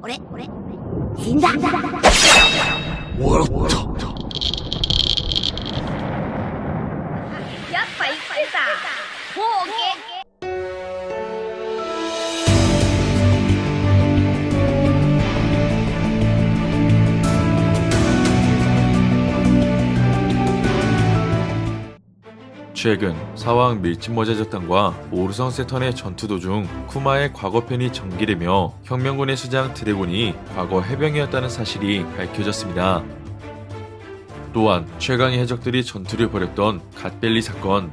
死んだ。笑った。やっぱ生きてた。ほうけ。 최근 사왕 밀짚모자저탄과 오르성 세턴의 전투 도중 쿠마의 과거편이 전개되며 혁명군의 수장 드래곤이 과거 해병이었다는 사실이 밝혀졌습니다. 또한 최강의 해적들이 전투를 벌였던 갓벨리 사건,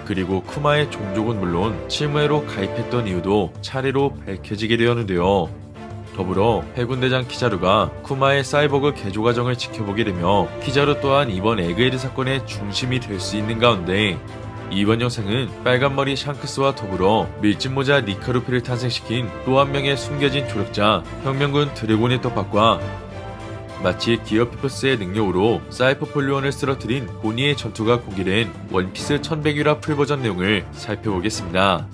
그리고 쿠마의 종족은 물론 칠무회로 가입했던 이유도 차례로 밝혀지게 되었는데요. 더불어 해군대장 키자루가 쿠마의 사이보그 개조 과정을 지켜보게 되며 키자루 또한 이번 에그헤드 사건의 중심이 될 수 있는 가운데 이번 영상은 빨간머리 샹크스와 더불어 밀짚모자 니카루피를 탄생시킨 또 한 명의 숨겨진 조력자 혁명군 드래곤의 떡밥과 마치 기어 피퍼스의 능력으로 사이퍼폴리온을 쓰러뜨린 보니의 전투가 공개된 원피스 1100유라 풀버전 내용을 살펴보겠습니다.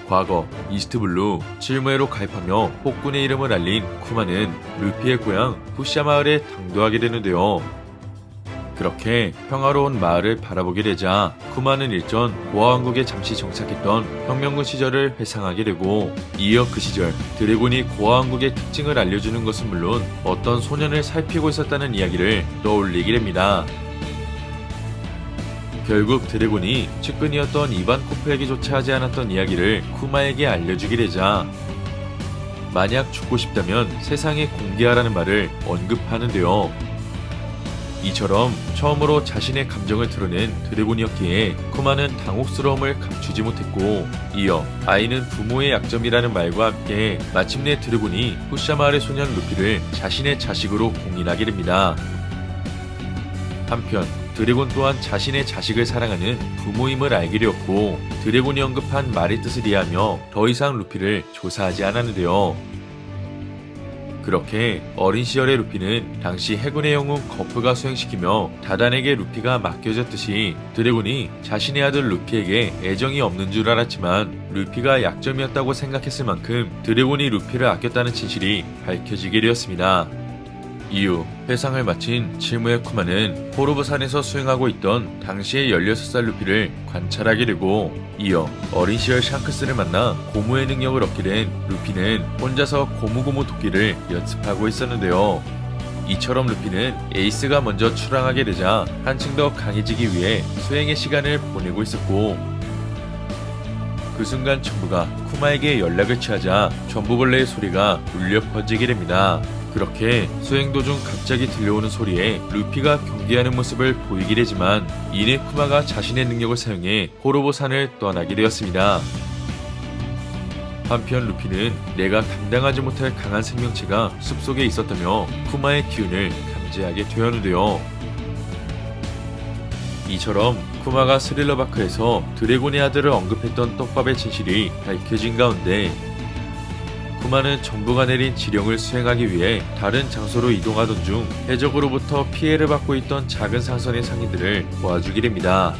과거 이스트블루 칠무회로 가입하며 폭군의 이름을 알린 쿠마는 루피의 고향 푸샤 마을에 당도하게 되는데요. 그렇게 평화로운 마을을 바라보게 되자 쿠마는 일전 고아왕국에 잠시 정착했던 혁명군 시절을 회상하게 되고, 이어 그 시절 드래곤이 고아왕국의 특징을 알려주는 것은 물론 어떤 소년을 살피고 있었다는 이야기를 떠올리게 됩니다. 결국 드래곤이 측근이었던 이반 코프에게조차 하지 않았던 이야기를 쿠마에게 알려주게 되자 만약 죽고 싶다면 세상에 공개하라는 말을 언급하는데요. 이처럼 처음으로 자신의 감정을 드러낸 드래곤이었기에 쿠마는 당혹스러움을 감추지 못했고, 이어 아이는 부모의 약점이라는 말과 함께 마침내 드래곤이 푸샤 마을의 소년 루피를 자신의 자식으로 공인하게 됩니다. 한편 드래곤 또한 자신의 자식을 사랑하는 부모임을 알게 되었고, 드래곤이 언급한 말의 뜻을 이해하며 더 이상 루피를 조사하지 않았는데요. 그렇게 어린 시절의 루피는 당시 해군의 영웅 거프가 수행시키며 다단에게 루피가 맡겨졌듯이 드래곤이 자신의 아들 루피에게 애정이 없는 줄 알았지만 루피가 약점이었다고 생각했을 만큼 드래곤이 루피를 아꼈다는 진실이 밝혀지게 되었습니다. 이후 회상을 마친 칠무의 쿠마는 포로브산에서 수행하고 있던 당시의 16살 루피를 관찰하게 되고, 이어 어린 시절 샹크스를 만나 고무의 능력을 얻게 된 루피는 혼자서 고무고무 도끼를 연습하고 있었는데요. 이처럼 루피는 에이스가 먼저 출항하게 되자 한층 더 강해지기 위해 수행의 시간을 보내고 있었고, 그 순간 전부가 쿠마에게 연락을 취하자 전부벌레의 소리가 울려 퍼지게 됩니다. 그렇게 수행 도중 갑자기 들려오는 소리에 루피가 경계하는 모습을 보이게 되지만 이내 쿠마가 자신의 능력을 사용해 포로보산을 떠나게 되었습니다. 한편 루피는 내가 감당하지 못할 강한 생명체가 숲속에 있었다며 쿠마의 기운을 감지하게 되었는데요. 이처럼 쿠마가 스릴러바크에서 드래곤의 아들을 언급했던 떡밥의 진실이 밝혀진 가운데 쿠마는 정부가 내린 지령을 수행하기 위해 다른 장소로 이동하던 중 해적으로부터 피해를 받고 있던 작은 상선의 상인들을 도와주게 됩니다.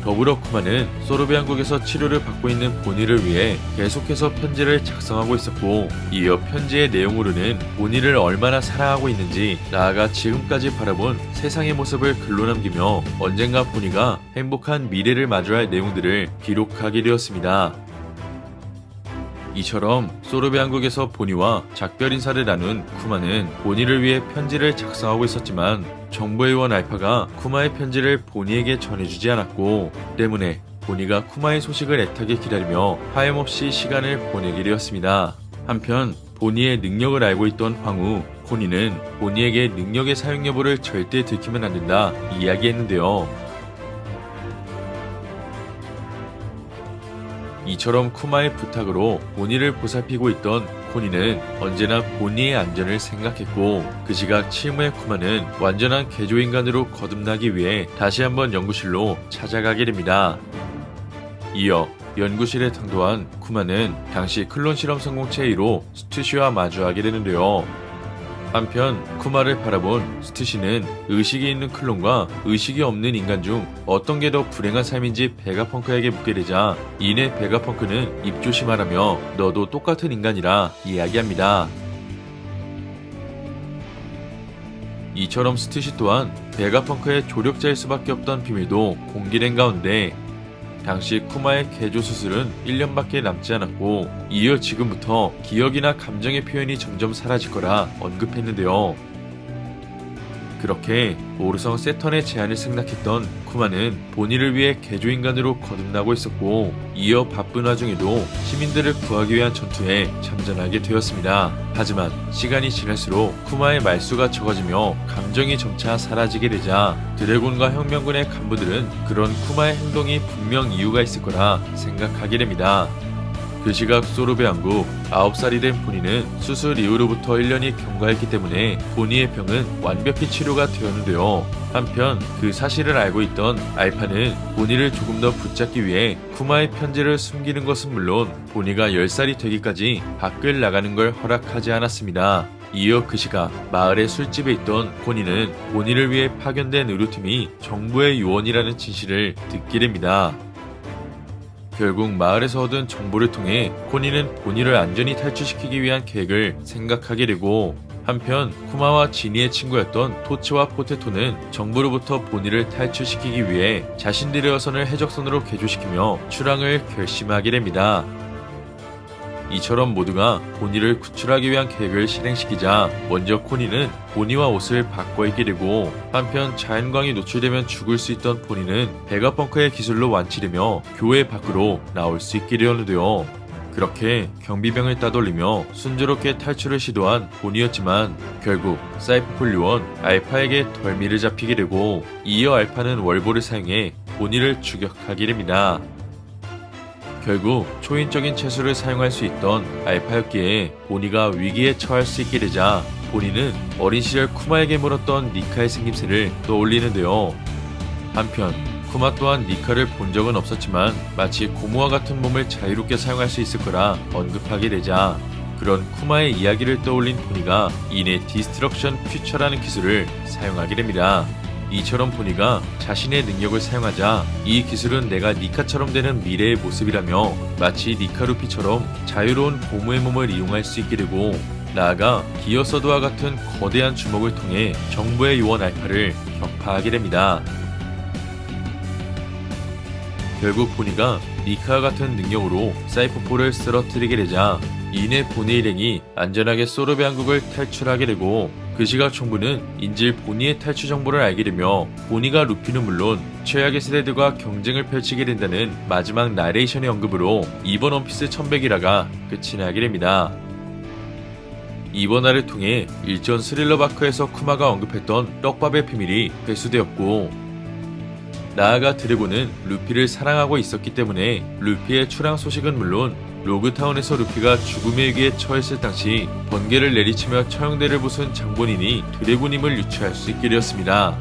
더불어 쿠마는 소르비안국에서 치료를 받고 있는 보니를 위해 계속해서 편지를 작성하고 있었고, 이어 편지의 내용으로는 보니를 얼마나 사랑하고 있는지, 나아가 지금까지 바라본 세상의 모습을 글로 남기며 언젠가 보니가 행복한 미래를 마주할 내용들을 기록하게 되었습니다. 이처럼 소르비안국에서 보니와 작별 인사를 나눈 쿠마는 보니를 위해 편지를 작성하고 있었지만 정보의원 알파가 쿠마의 편지를 보니에게 전해주지 않았고, 때문에 보니가 쿠마의 소식을 애타게 기다리며 하염없이 시간을 보내게 되었습니다. 한편 보니의 능력을 알고 있던 황후 코니는 보니에게 능력의 사용 여부를 절대 들키면 안 된다 이야기했는데요. 이처럼 쿠마의 부탁으로 보니를 보살피고 있던 코니는 언제나 보니의 안전을 생각했고, 그 시각 칠무의 쿠마는 완전한 개조인간으로 거듭나기 위해 다시 한번 연구실로 찾아가게 됩니다. 이어 연구실에 당도한 쿠마는 당시 클론 실험 성공체 1호 스투시와 마주하게 되는데요. 한편 쿠마를 바라본 스투시는 의식이 있는 클론과 의식이 없는 인간 중 어떤 게 더 불행한 삶인지 베가펑크에게 묻게 되자 이내 베가펑크는 입조심하라며 너도 똑같은 인간이라 이야기합니다. 이처럼 스투시 또한 베가펑크의 조력자일 수밖에 없던 비밀도 공개된 가운데 당시 쿠마의 개조 수술은 1년밖에 남지 않았고 이어 지금부터 기억이나 감정의 표현이 점점 사라질 거라 언급했는데요. 그렇게 오르성 세턴의 제안을 승낙했던 쿠마는 본인을 위해 개조인간으로 거듭나고 있었고 이어 바쁜 와중에도 시민들을 구하기 위한 전투에 참전하게 되었습니다. 하지만 시간이 지날수록 쿠마의 말수가 적어지며 감정이 점차 사라지게 되자 드래곤과 혁명군의 간부들은 그런 쿠마의 행동이 분명 이유가 있을 거라 생각하게 됩니다. 그 시각 소르베 왕국 9살이 된 보니는 수술 이후로부터 1년이 경과했기 때문에 보니의 병은 완벽히 치료가 되었는데요. 한편 그 사실을 알고 있던 알파는 보니를 조금 더 붙잡기 위해 쿠마의 편지를 숨기는 것은 물론 보니가 10살이 되기까지 밖을 나가는 걸 허락하지 않았습니다. 이어 그 시각 마을의 술집에 있던 보니는 보니를 위해 파견된 의료팀이 정부의 요원이라는 진실을 듣게 됩니다. 결국 마을에서 얻은 정보를 통해 코니는 보니를 안전히 탈출시키기 위한 계획을 생각하게 되고 한편 쿠마와 지니의 친구였던 토치와 포테토는 정부로부터 보니를 탈출시키기 위해 자신들의 어선을 해적선으로 개조시키며 출항을 결심하게 됩니다. 이처럼 모두가 보니를 구출하기 위한 계획을 실행시키자 먼저 코니는 보니와 옷을 바꿔 입게 되고 한편 자연광이 노출되면 죽을 수 있던 보니는 베가펑크의 기술로 완치되며 교회 밖으로 나올 수 있게 되었는데요. 그렇게 경비병을 따돌리며 순조롭게 탈출을 시도한 보니였지만 결국 사이퍼폴 요원 알파에게 덜미를 잡히게 되고 이어 알파는 월보를 사용해 보니를 추격하게 됩니다. 결국 초인적인 채수를 사용할 수 있던 알파였기에 보니가 위기에 처할 수 있게 되자 보니는 어린 시절 쿠마에게 물었던 니카의 생김새를 떠올리는데요. 한편 쿠마 또한 니카를 본 적은 없었지만 마치 고무와 같은 몸을 자유롭게 사용할 수 있을 거라 언급하게 되자 그런 쿠마의 이야기를 떠올린 보니가 이내 디스트럭션 퓨처라는 기술을 사용하게 됩니다. 이처럼 보니가 자신의 능력을 사용하자 이 기술은 내가 니카처럼 되는 미래의 모습이라며 마치 니카 루피처럼 자유로운 고무의 몸을 이용할 수 있게 되고 나아가 기어서드와 같은 거대한 주먹을 통해 정부의 요원 알파를 격파하게 됩니다. 결국 보니가 니카와 같은 능력으로 사이퍼폴을 쓰러뜨리게 되자 이내 보니 일행이 안전하게 소르베 왕국을 탈출하게 되고 그 시각 정부는 인질 보니의 탈출 정보를 알게 되며 보니가 루피는 물론 최악의 세대들과 경쟁을 펼치게 된다는 마지막 나레이션의 언급으로 이번 원피스 1100이라가 끝이 나게 됩니다. 이번 화를 통해 일전 스릴러 바크에서 쿠마가 언급했던 떡밥의 비밀이 회수되었고 나아가 드래곤은 루피를 사랑하고 있었기 때문에 루피의 출항 소식은 물론 로그타운에서 루피가 죽음의 위기에 처했을 당시 번개를 내리치며 처형대를 부순 장본인이 드래곤임을 유추할 수 있게 되었습니다.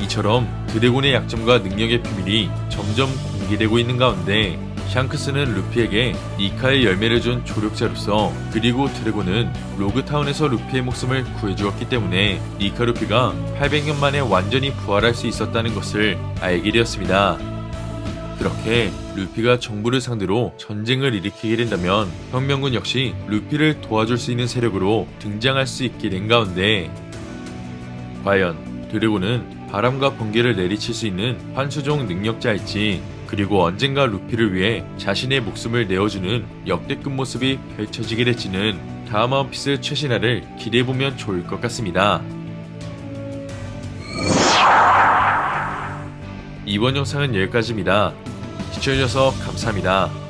이처럼 드래곤의 약점과 능력의 비밀이 점점 공개되고 있는 가운데 샹크스는 루피에게 니카의 열매를 준 조력자로서 그리고 드래곤은 로그타운에서 루피의 목숨을 구해주었기 때문에 니카 루피가 800년 만에 완전히 부활할 수 있었다는 것을 알게 되었습니다. 그렇게 루피가 정부를 상대로 전쟁을 일으키게 된다면 혁명군 역시 루피를 도와줄 수 있는 세력으로 등장할 수 있게 된 가운데 과연 드래곤은 바람과 번개를 내리칠 수 있는 환수종 능력자일지 그리고 언젠가 루피를 위해 자신의 목숨을 내어주는 역대급 모습이 펼쳐지게 될지는 다음 원피스 최신화를 기대해보면 좋을 것 같습니다. 이번 영상은 여기까지입니다. 시청해주셔서 감사합니다.